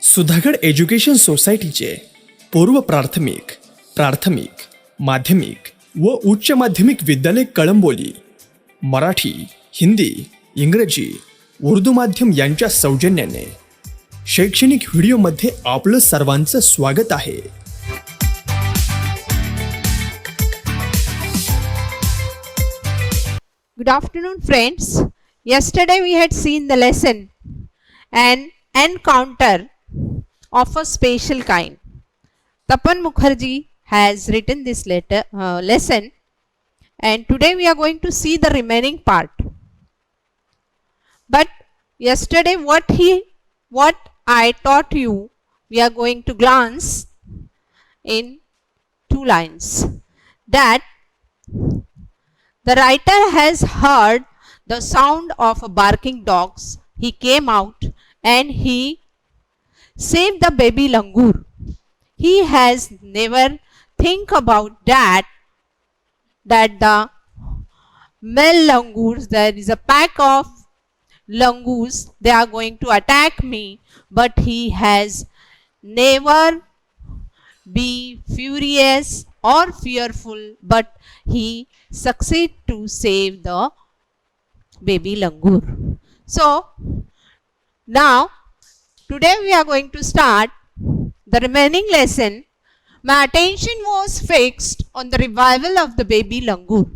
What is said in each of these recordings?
Sudhagad education सोसायटीचे पूर्व प्राथमिक, प्राथमिक, माध्यमिक व उच्च माध्यमिक विद्यालय कळंबोली मराठी, हिंदी, इंग्रजी, उर्दू माध्यम यांच्या सौजन्याने शैक्षणिक व्हिडिओमध्ये आपलं सर्वांचं स्वागत आहे. Good afternoon, friends. Yesterday we had seen the lesson, an encounter of a special kind. Tapan Mukherjee has written this lesson, and today we are going to see the remaining part. But yesterday what I taught you, we are going to glance in 2 lines. That the writer has heard the sound of a barking dogs. He came out and he saved the baby langur. He has never think about that the male langurs, there is a pack of langurs, they are going to attack me, but he has never be furious or fearful, but he succeed to save the baby langur. So now today we are going to start the remaining lesson. My attention was fixed on the revival of the baby langur.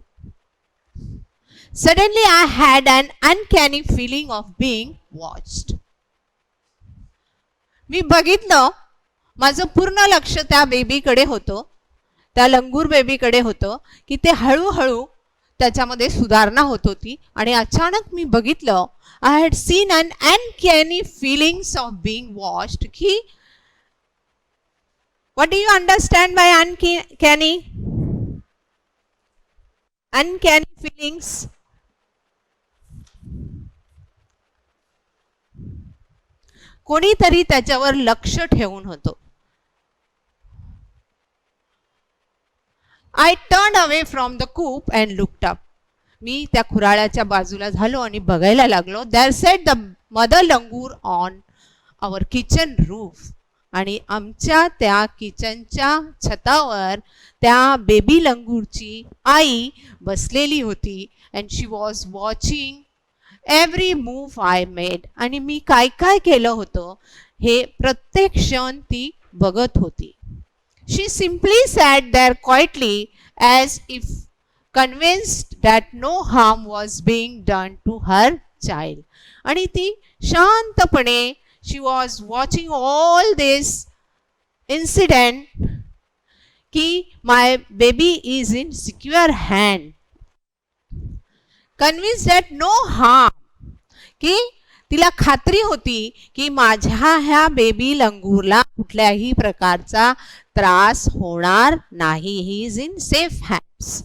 Suddenly I had an uncanny feeling of being watched. मी बघितलं, माझं पूर्ण लक्ष त्या बेबीकडे होतं, त्या लंगूर बेबीकडे होतं की ते हळूहळू त्याच्यामध्ये सुधारणा होत होती. आणि अचानक मी बघितलं, I had seen an uncanny feelings of being watched. की what do you understand by uncanny? Uncanny feelings, कोणीतरी त्याच्यावर लक्ष ठेवून होतं. I turned away from the coop and looked up. मी त्या खुराळ्याच्या बाजूला झालो आणि बघायला लागलो. There sat the mother langur on our kitchen roof. आणि आमच्या त्या किचनच्या छतावर त्या बेबी लंगूरची आई बसलेली होती. And she was watching every move I made. आणि मी काय काय केलं होतं हे प्रत्येक क्षण ती बघत होती. She simply sat there quietly as if convinced that no harm was being done to her child. आणि ती शांतपणे she was watching all this incident की my baby is in secure hand. Convinced that no harm, की तिला खात्री होती की माझ्या ह्या बेबी लंगूरला कुठल्याही प्रकारचा त्रास होणार नाही. He is in safe hands.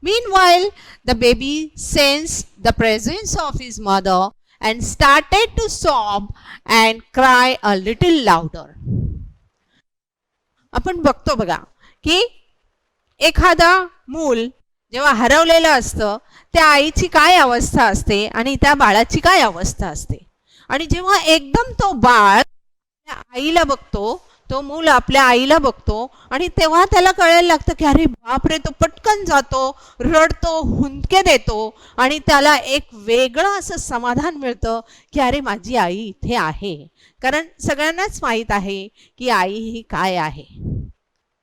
Meanwhile, the baby sensed the presence of his mother and started to sob and cry a little louder. आपण बघतो बघा की एखादा मूल जेव्हा हरवलेलं असतं त्या आईची काय अवस्था असते आणि त्या बाळाची काय अवस्था असते. आणि जेव्हा एकदम तो बाळ आईला बघतो, तो मूल आपल्या आईला बघतो आणि तेव्हा त्याला कळायला लागतं की अरे बापरे, तो पटकन जातो, रडतो, हुंदके देतो आणि त्याला एक वेगळं असं समाधान मिळतं की अरे माझी आई इथे आहे. कारण सगळ्यांनाच माहीत आहे की आई ही काय आहे.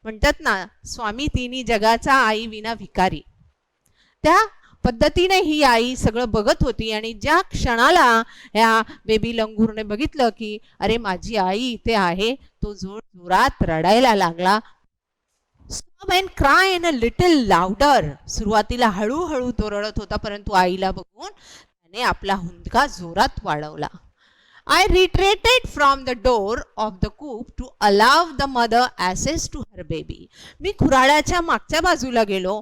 म्हणतात ना, स्वामी तिन्ही जगाचा आई विना भिकारी. त्या पद्धतीने ही आई सगळं बघत होती. आणि ज्या क्षणाला ह्या बेबी लंगूरने बघितलं की अरे माझी आई इथे आहे, तो जोरात रडायला लागला. Sob and cry in a little louder. सुरुवातीला हळूहळू तो रडत होता, परंतु आईला बघून त्याने आपला हुंदका जोरात वाढवला. I retreated from the door of the coop to allow the mother access to her baby. मी खुराळ्याच्या मागच्या बाजूला गेलो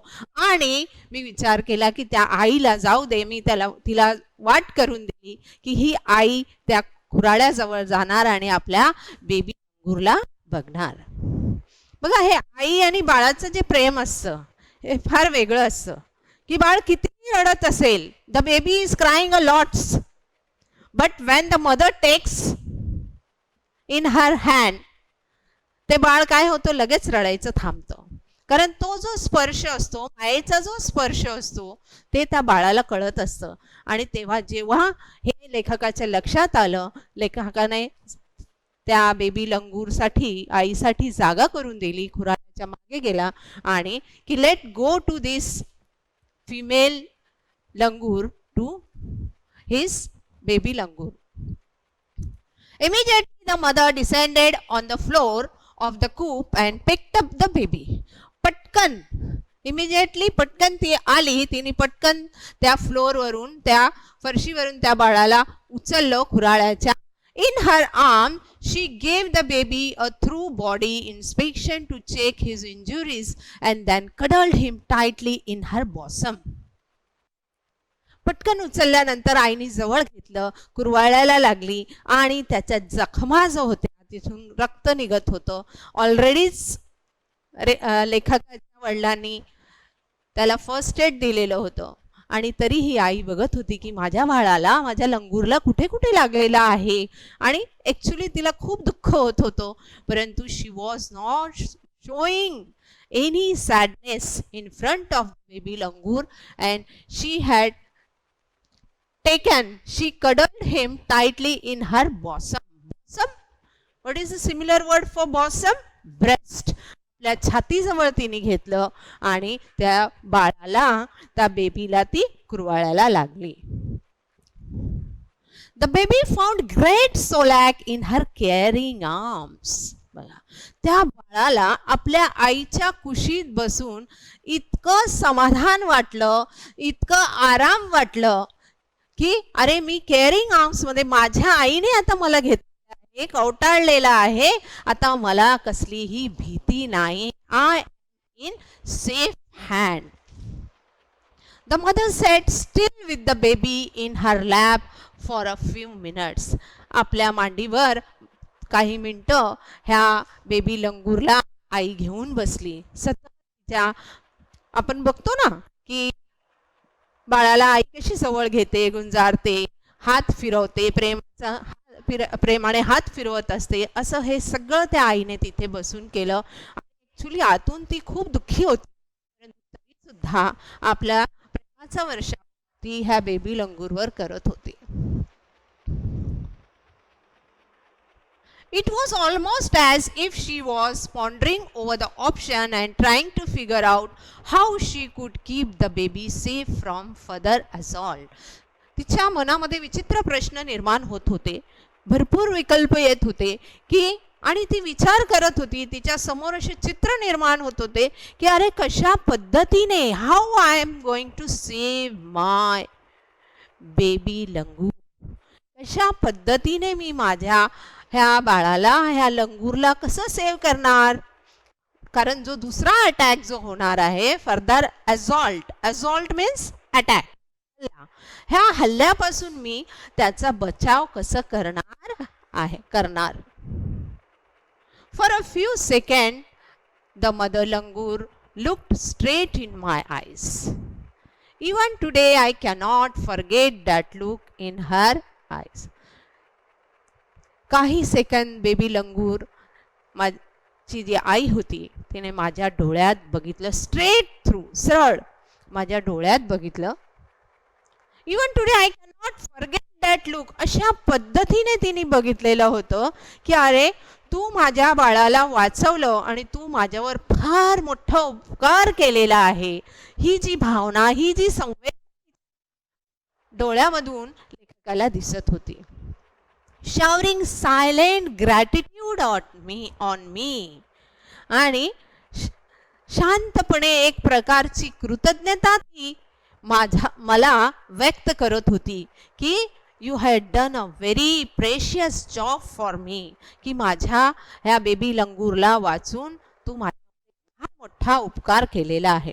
आणि मी विचार केला की त्या आईला जाऊ दे. मी तिला वाट करून दिली की ही आई त्या खुराळ्याजवळ जाणार आणि आपल्या बेबी लंगूरला बघणार. बघा, हे आई आणि बाळाचं जे प्रेम असतं हे फार वेगळं असतं. की बाळ कितीही रडत असेल, the baby is crying a lots, but when the mother takes in her hand, ते बाळ काय होतं, लगेच रडायचं थांबतं. कारण तो जो स्पर्श असतो, मायेचा जो स्पर्श असतो, ते त्या बाळाला कळत असतं. आणि तेव्हा जेव्हा हे लेखकाच्या लक्षात आलं, लेखकाने त्या बेबी लंगूरसाठी, आईसाठी जागा करून दिली, खुराच्या मागे गेला आणि की let go to this female langur to his baby langur. Immediately the mother descended on the floor of the coop and picked up the baby. पटकन, इमिजिएटली पटकन ती आली, तिने पटकन त्या फ्लोअरवरून, त्या फरशीवरून त्या बाळाला उचललं खुराळ्याच्या. In her arm, she gave the baby a thorough body inspection to check his injuries and then cuddled him tightly in her bosom. पटकन उचलल्यानंतर आईने जवळ घेतलं, कुरवाळायला लागली आणि त्याच्या जखमा जो होत्या तिथून रक्त निघत होतं. ऑलरेडीच लेखकाच्या वडिलांनी त्याला फर्स्ट एड दिलेलं होतं आणि तरीही आई बघत होती की माझ्या बाळाला, माझ्या लंगूरला कुठे कुठे लागलेला आहे. आणि ॲक्च्युली तिला खूप दुःख होत होतं, परंतु she was not showing any sadness in front of baby langur and she had she cuddled him tightly in her bosom. Bosom? What is the similar word for bosom? Breast. आपल्या छातीजवळ तिने घेतलं आणि त्या बाळाला, त्या बेबीला ती कुरवाळायला लागली. The baby found great solace in her caring arms. त्या बाळाला आपल्या आईच्या कुशीत बसून इतकं समाधान वाटलं, इतकं आराम वाटलं की अरे मी केअरिंग आर्म्स मध्ये, माझ्या आईने आता मला घेतलेलं आहे, कवटाळलेला आहे, आता मला कसलीही भीती नाही. I in safe hand. The mother set still with the baby in her lap for a few minutes. आपल्या मांडीवर काही मिनिटं ह्या बेबी लंगूरला आई घेऊन बसली. सतत त्या, आपण बघतो ना की बाळाला आई कशी जवळ घेते, गुंजारते, हात फिरवते, प्रेमाने हात फिरवत असते, असं हे सगळं त्या आईने तिथे बसून केलं. ॲक्च्युली आतून ती खूप दुःखी होती, परंतु तरी सुद्धा आपल्या प्रेमाचा वर्षा ती ह्या बेबी लंगूरवर करत होती. It was almost as if she was pondering over the option and trying to figure out how she could keep the baby safe from further assault. तिच्या मनामध्ये विचित्र प्रश्न निर्माण होत होते, भरपूर विकल्प येत होते की, आणि ती विचार करत होती, तिच्या समोर असे चित्र निर्माण होत होते की अरे कशा पद्धतीने, how I am going to save my baby langur, कशा पद्धतीने मी माझ्या ह्या बाळाला, ह्या लंगूरला कसं सेव्ह करणार. कारण जो दुसरा अटॅक जो होणार आहे, further assault, assault means attack, ह्या हल्ल्यापासून मी त्याचा बचाव कसं करणार. For a few second the mother langur looked straight in my eyes. Even today I cannot forget that look in her eyes. काही सेकंद बेबी लंगूर, माझी जी आई होती, तिने माझ्या डोळ्यात बघितलं, स्ट्रेट थ्रू, सरळ माझ्या डोळ्यात बघितलं. Even today I cannot forget that look. अशा पद्धतीने तिने बघितलेलं होतं की अरे तू माझ्या बाळाला वाचवलं आणि तू माझ्यावर फार मोठा उपकार केलेला आहे. ही जी भावना, ही जी संवेदना डोळ्यामधून लेखकाला दिसत होती. showering silent gratitude on me. आणि शांतपणे एक प्रकारची कृतज्ञता ती मला व्यक्त करत होती की you had done a very precious job for me, की माझ्या ह्या बेबी लंगूरला वाचून तू माझा मोठा उपकार केलेला आहे.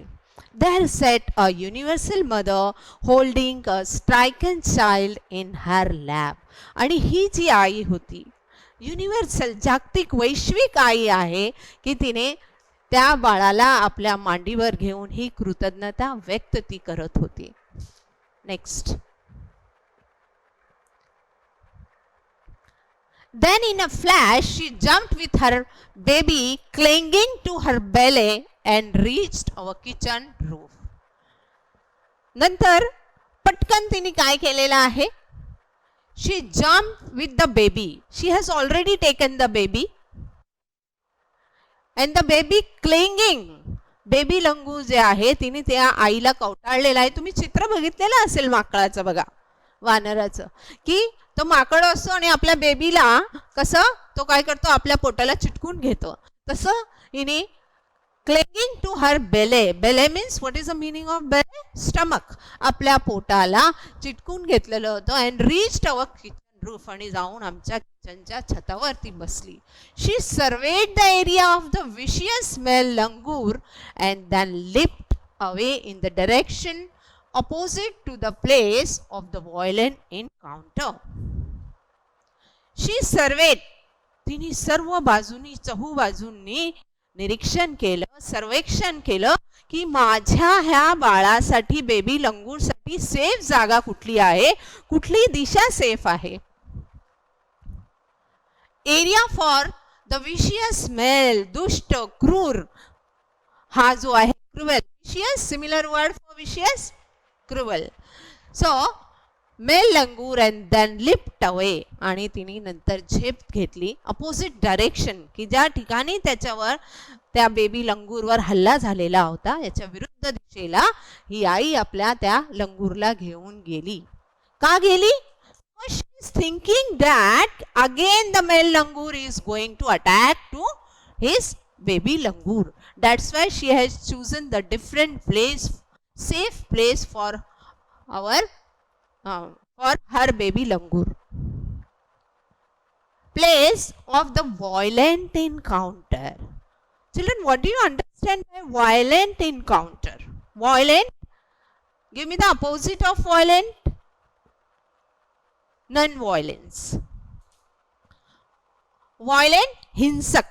There sat a universal mother holding a stricken child in her lap. आणि ही जी आई होती, युनिव्हर्सल, जागतिक, वैश्विक आई आहे की तिने त्या बाळाला आपल्या मांडीवर घेऊन ही कृतज्ञता व्यक्त ती करत होती. Next. Then in a flash she jumped with her baby clinging to her belly and reached our kitchen roof. नंतर पटकन तिने काय केलेलं आहे? She jumped with the baby. She has already taken the baby and the baby clinging. Baby langur जे आहे तिने त्या आईला कवटाळलेलं आहे. तुम्ही चित्र बघितलेलं असेल माकडाचं बघा, वानराचं, की तो माकड असतो आणि आपल्या बेबीला कसं तो काय करतो, आपल्या पोटाला चिटकून घेतो. तसं हिने clinging to her belly, belly means what is the meaning of belly? Stomach. आपल्या पोटाला चिटकून घेतलेलं होतं. And reached our kitchen roof, आणि जाऊन आमच्या किचनच्या छतावर ती बसली. She surveyed the area of the vicious male langur and then leaped away in the direction opposite to the place of the violent encounter. She surveyed. तिने सर्व बाजूनी, चहू बाजूंनी निरीक्षण केलं, सर्वेक्षण केलं की माझ्या ह्या बाळासाठी, बेबी लंगूरसाठी सेफ जागा कुठली आहे, कुठली दिशा सेफ आहे. Area for the vicious male, दुष्ट, क्रूर, हा जो आहे cruel, vicious similar word for vicious, cruel. So male langur and then leapt away, आणि तिने नंतर झेप घेतली अपोजिट डायरेक्शन, की ज्या ठिकाणी त्याच्यावर, त्या बेबी लंगूरवर हल्ला झालेला होता याच्या विरुद्ध दिशेला ही आई आपल्या त्या लंगूरला घेऊन गेली. का गेली? She is thinking that again the male langur is going to attack to his baby langur. That's why she has chosen the different place, safe place for her baby langur. Place of the violent encounter. Children, what do you understand by violent encounter? Violent, give me the opposite of violent. Non-violence. Violent, हिंसक.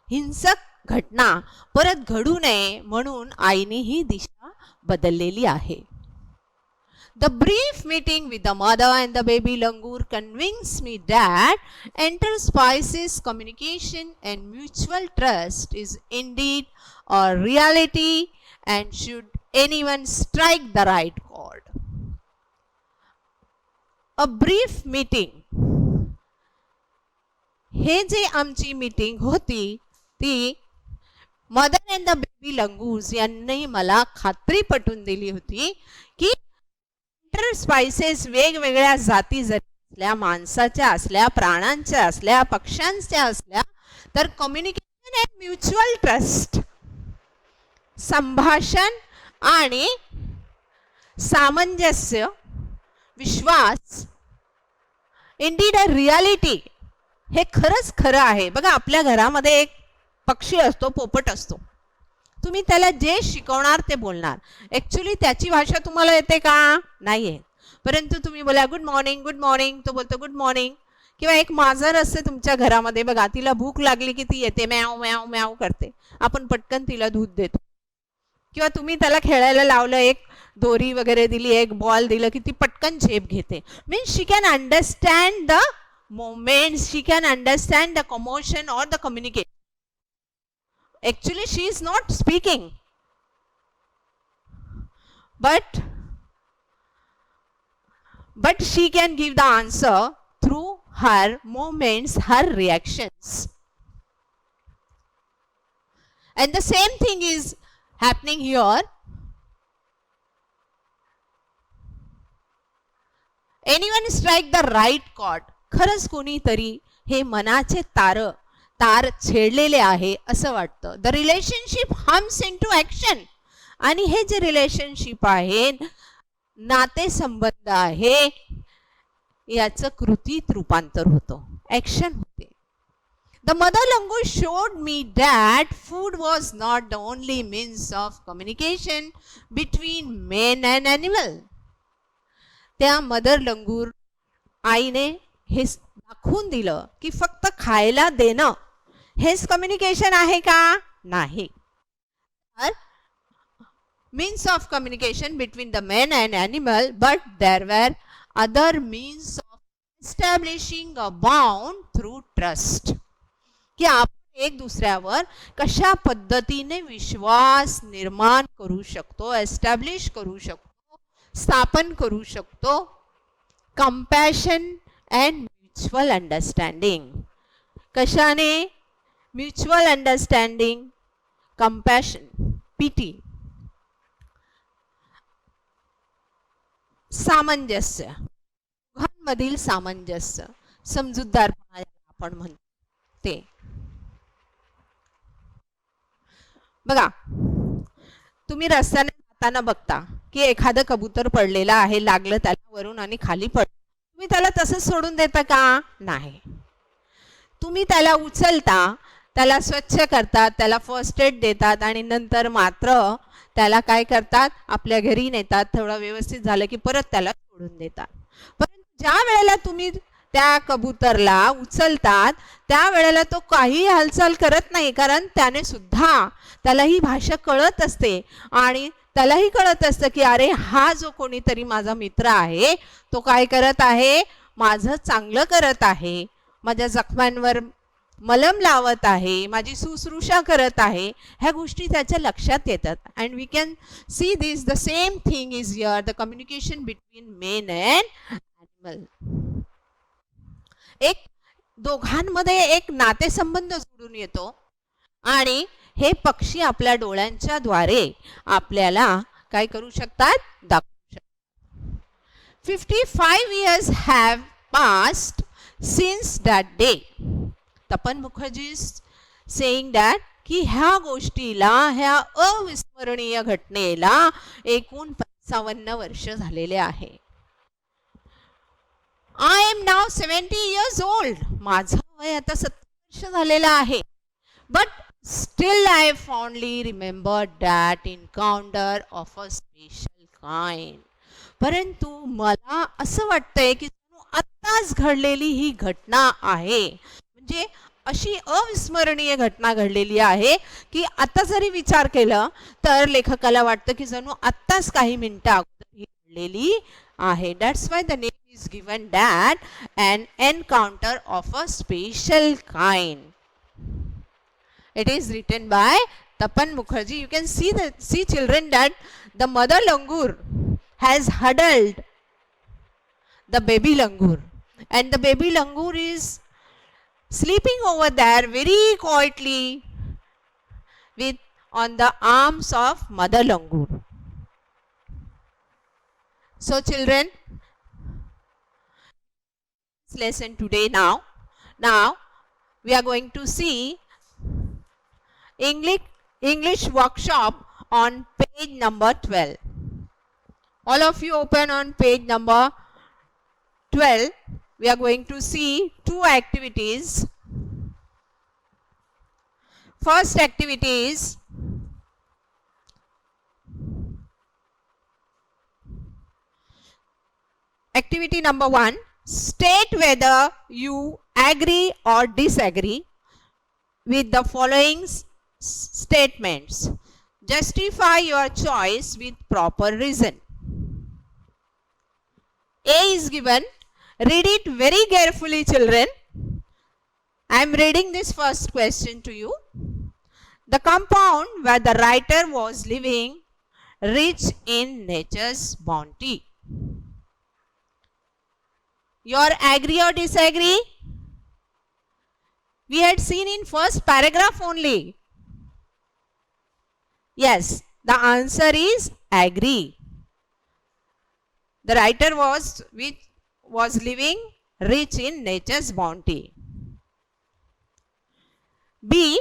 हिंसक घटना परत घडू नये म्हणून आईने ही दिशा बदललेली आहे. The brief meeting with the mother and the baby langur convinced me that interspices communication and mutual trust is indeed a reality, and should anyone strike the right chord. A brief meeting. हे जे आमची meeting होती ती mother and the baby langurs यांनी मला खात्री पटवून दिली होती की इंटरस्पाइसेस, वेगवेगळ्या जाती जरी असल्या, माणसाच्या असल्या, प्राण्यांच्या असल्या, पक्ष्यांच्या असल्या, तर कम्युनिकेशन अँड म्युच्युअल ट्रस्ट, संभाषण आणि सामंजस्य, विश्वास, इंडीड अ रियालिटी, हे खरंच खरं आहे. बघा, आपल्या घरामध्ये एक पक्षी असतो, पोपट असतो. तुम्ही त्याला जे शिकवणार ते बोलणार. ॲक्च्युली त्याची भाषा तुम्हाला येते का? नाही येत. परंतु तुम्ही बोला गुड मॉर्निंग, गुड मॉर्निंग, तो बोलतो गुड मॉर्निंग. किंवा एक मांजर असते तुमच्या घरामध्ये बघा, तिला भूक लागली की ती येते, म्याव म्याव म्याव करते. आपण पटकन तिला दूध देतो. किंवा तुम्ही त्याला खेळायला लावलं, एक दोरी वगैरे दिली, एक बॉल दिलं की ती पटकन झेप घेते. Means she can understand the moments, she can understand the commotion और the communication. Actually, she is not speaking, but she can give the answer through her movements, her reactions. And the same thing is happening here. Anyone strike the right chord. खरंच कोणीतरी हे मनाचे तार छेडलेले आहे असं वाटतं. The relationship hums into action. आणि हे जे relationship आहे, नातेसंबंध आहे, याचं कृतीत रूपांतर होतं, ॲक्शन होते. The mother langur showed me that food was not the only means of communication between men and animal. त्या मदर लंगूर आईने हे दाखवून दिलं की फक्त खायला देणं हेच कम्युनिकेशन आहे का? नाही. Means of communication between the man and animal, but there were other means of establishing a bound through trust, की आपण एक दुसऱ्यावर कशा पद्धतीने विश्वास निर्माण करू शकतो, एस्टॅब्लिश करू शकतो, स्थापन करू शकतो. Compassion and mutual understanding. कशाने? म्युच्युअल अंडरस्टँडिंग, कंपॅशन, पीटी. सामंजस्य, दोघांमधील सामंजस्य, समजूतदारपणा आपण म्हणतो ते. बघा, तुम्ही रस्त्याने जाताना बघता की एखादं कबूतर पडलेलं आहे, लागलं त्याला वरून आणि खाली पडलं. तुम्ही त्याला तसंच सोडून देता का? नाही. तुम्ही त्याला उचलता, त्याला स्वच्छ करतात, त्याला फर्स्ट एड देतात आणि नंतर मात्र त्याला काय करतात? आपल्या घरी नेतात. थोडं व्यवस्थित झालं की परत त्याला सोडून देतात. परंतु ज्या वेळेला तुम्ही त्या कबूतरला उचलतात त्यावेळेला तो काही हालचाल करत नाही, कारण त्याने सुद्धा, त्याला ही भाषा कळत असते आणि त्यालाही कळत असतं की अरे हा जो कोणीतरी माझा मित्र आहे तो काय करत आहे? माझं चांगलं करत आहे, माझ्या जखमांवर मलम लावत आहे, माझी शुश्रूषा करत आहे. ह्या गोष्टी त्याच्या लक्षात येतात. And we can see this, the same thing is here, the communication between men and animal. एक दोघांमध्ये एक नातेसंबंध जोडून येतो आणि हे पक्षी आपल्या डोळ्यांच्या द्वारे आपल्याला काय करू शकतात? दाखवू शकतात. 55 years have passed since that day. Tapan Mukherjee saying that की ह्या गोष्टीला, ह्या अविस्मरणीय घटनेला एकूण 55 वर्ष झालेले आहे. I am now 70 years old. माझं वय आता 70 वर्ष झालेलं आहे. But still I fondly remember that encounter of a special kind. परंतु मला असं वाटतंय की आत्ताच घडलेली ही घटना आहे, म्हणजे अशी अविस्मरणीय घटना घडलेली आहे की आता जरी विचार केलं तर लेखकाला वाटतं की जणू आत्ताच काही मिनिटं अगोदर ही घडलेली आहे. That's why the name is given that an encounter of a special kind. It is written by Tapan Mukherjee. You can see children that the mother langur has huddled the baby langur, and the baby langur is sleeping over there very quietly with on the arms of mother langur. So children, this lesson today now we are going to see English workshop on page number 12. All of you open on page number 12. We are going to see two activities. First activity is activity number 1. State whether you agree or disagree with the following statements. Justify your choice with proper reason. A is given. Read it very carefully, children. I am reading this first question to you. The compound where the writer was living, rich in nature's bounty. You agree or disagree? We had seen in first paragraph only. Yes, the answer is agree. The writer was living rich in nature's bounty. B.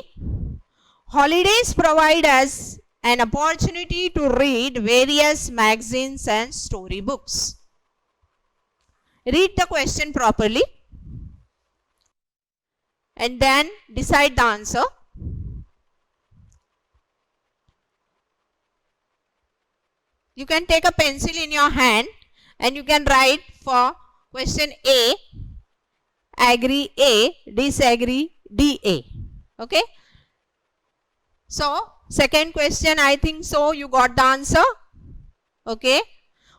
Holidays provide us an opportunity to read various magazines and storybooks. Read the question properly and then decide the answer. You can take a pencil in your hand and you can write for question A, agree A, disagree DA. Okay. So second question, I think so you got the answer. Okay.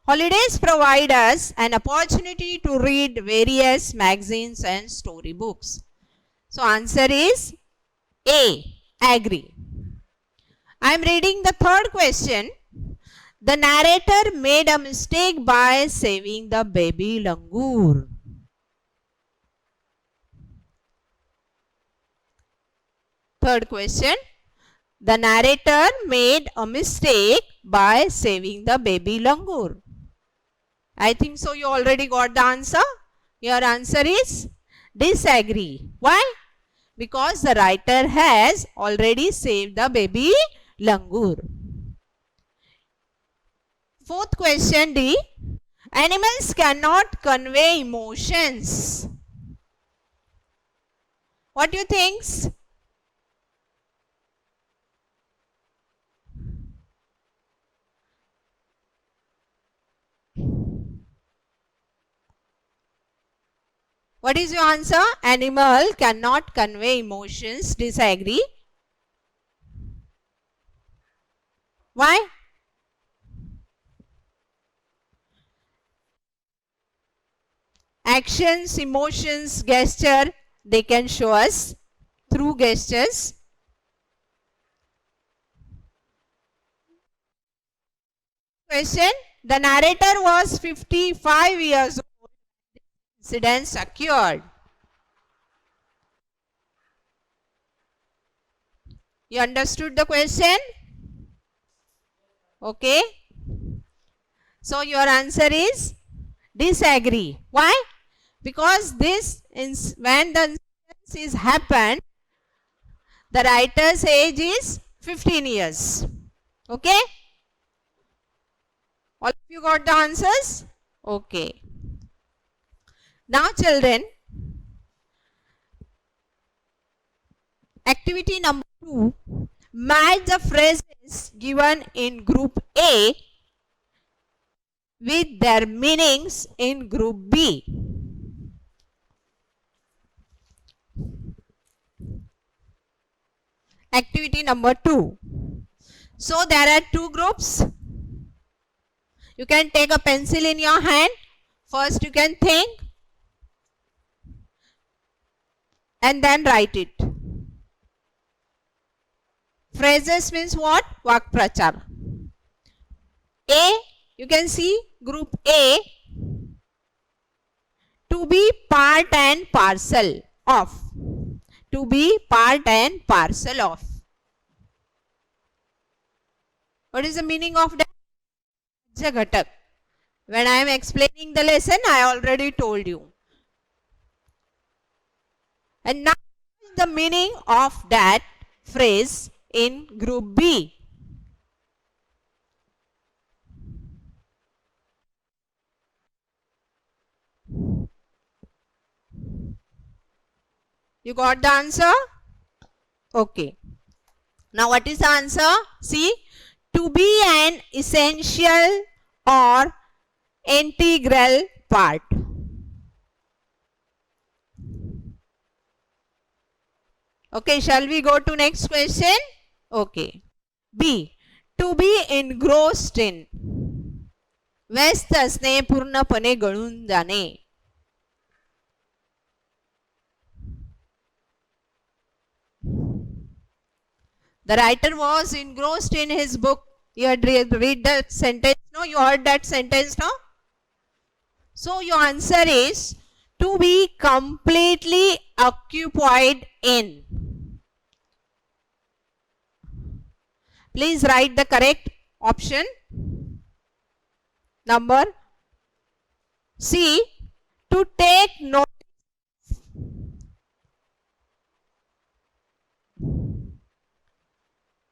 Holidays provide us an opportunity to read various magazines and storybooks. So answer is A, agree. I am reading the third question. The narrator made a mistake by saving the baby langur. Third question. The narrator made a mistake by saving the baby langur. I think so you already got the answer. Your answer is disagree. Why? Because the writer has already saved the baby langur. Fourth question D. Animals cannot convey emotions. What do you think? What is your answer? Animal cannot convey emotions. Disagree. Why? Actions, emotions, gesture, they can show us through gestures. Question. The narrator was 55 years old. Incidents occurred. You understood the question? Okay. So your answer is disagree. Why? Because this is when the incident is happened, the writer's age is 15 years. Okay? All of you got the answers? Okay. Now children, activity number 2, match the phrases given in group A with their meanings in group B. Activity number 2. So there are two groups. You can take a pencil in your hand. First you can think and then write it. Phrases means what? Vakprachar. A, you can see group A, to be part and parcel of. To be part and parcel of. What is the meaning of that? Ghatak. When I am explaining the lesson, I already told you. And now the meaning of that phrase in group B. You got the answer? Okay. Now what is the answer? See, to be an essential or integral part. Okay, shall we go to next question? Okay. B, to be engrossed in. व्यस्त असणे, पूर्णपणे गळून जाणे. The writer was engrossed in his book. You had read that sentence, no? You heard that sentence, no? So your answer is to be completely occupied in. Please write the correct option. Number C, to take note.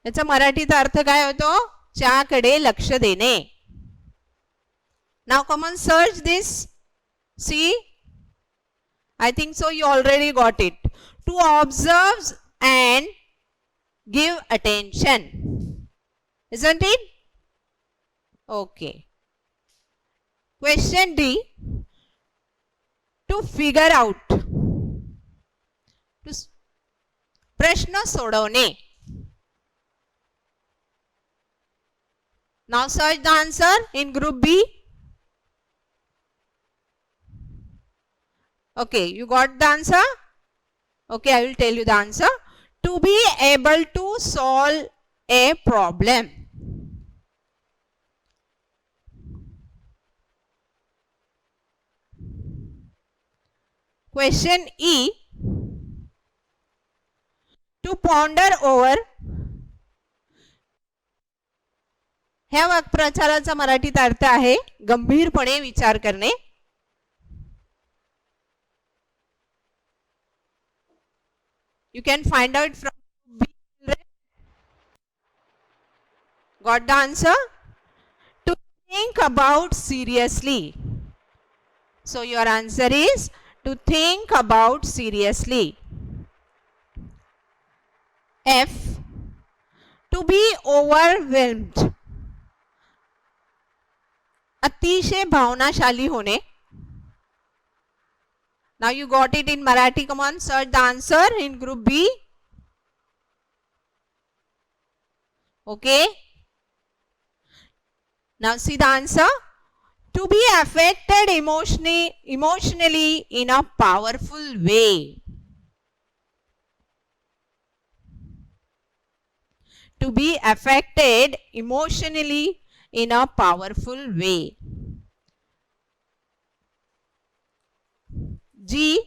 याचा मराठीचा अर्थ काय होतो? च्याकडे लक्ष देणे. Now come on, search this. See, I think so you already got it. To observe and give attention, isn't it? Okay. Question D, to figure out. प्रश्न सोडवणे. Now search the answer in group B. Okay, you got the answer? Okay, I will tell you the answer. To be able to solve a problem. Question E. To ponder over. ह्या वाक्प्रचाराचा मराठीत अर्थ आहे गंभीरपणे विचार करणे. You can find out from B. Got the answer? To think about seriously. So your answer is to think about seriously. F. To be overwhelmed. अतिशय भावनाशाली होणे. Now you got it in Marathi. Come on, search the answer in group B. Okay. Now see the answer. To be affected emotionally in a powerful way. To be affected emotionally in a powerful way. G.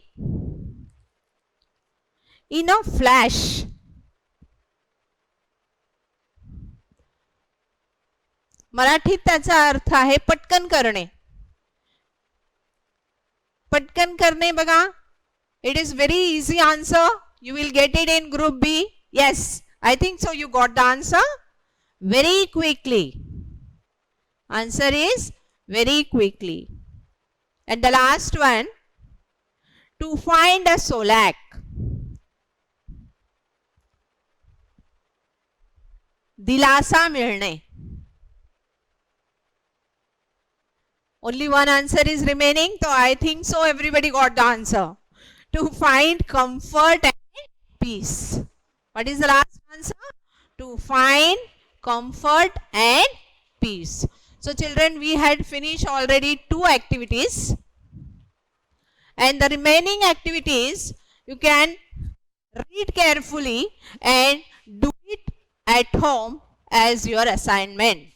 In a flash. मराठीत त्याचा अर्थ आहे पटकन करणे. पटकन करणे बघा. It is very easy answer. You will get it in group B. Yes, I think so. You got the answer very quickly. Answer is very quickly. And the last one. To find a solace. दिलासा मिळणे. Only one answer is remaining. So I think so everybody got the answer. To find comfort and peace. What is the last answer? To find comfort and peace. So children, we had finished already 2 activities. And the remaining activities you can read carefully and do it at home as your assignment.